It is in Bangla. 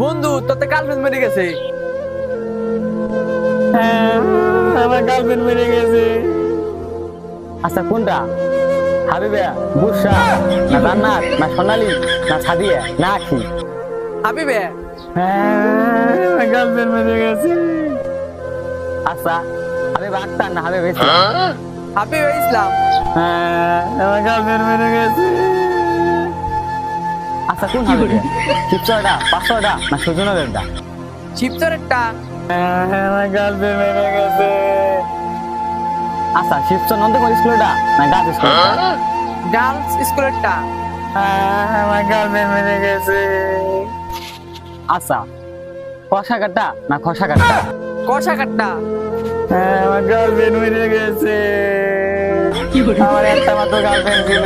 বন্ধু তোর তো গার্লফ্রেন্ড মেরে গেছে। হ্যাঁ, আমার গার্লফ্রেন্ড মেরে গেছে। আচ্ছা কোনটা? হাবিবা, বুশরা, না জান্নাত, না সোনালি, না সাদিয়া, না আখি? হাবিবে। হ্যাঁ, আমার গার্লফ্রেন্ড মেরে গেছে। আচ্ছা হাবিবা আক্তার না হাবিবা ইসলাম? হাবিবে ইসলাম। হ্যাঁ, আমার গার্লফ্রেন্ড মেরে গেছে। আচ্ছা কোন হাবিবা? শিবচরটা, পাঁচশোটা, না সুজনদেরটা? শিবচরেরটা। হ্যাঁ, আমার গার্লফ্রেন্ড মেরে গেছে। আচ্ছা শিবচর নন্দকুমার স্কুলটা না গাছ স্কুলটা? গার্লস স্কুলেরটা। আমার গার্লফ্রেন্ড মেরে গেছে। আচ্ছা কষা কাটা না খসা কাটা? কষা কাটটা। আমার গার্লফ্রেন্ড মেরে গেছে। আমার একটা মাত্র গার্লফ্রেন্ড ছিল।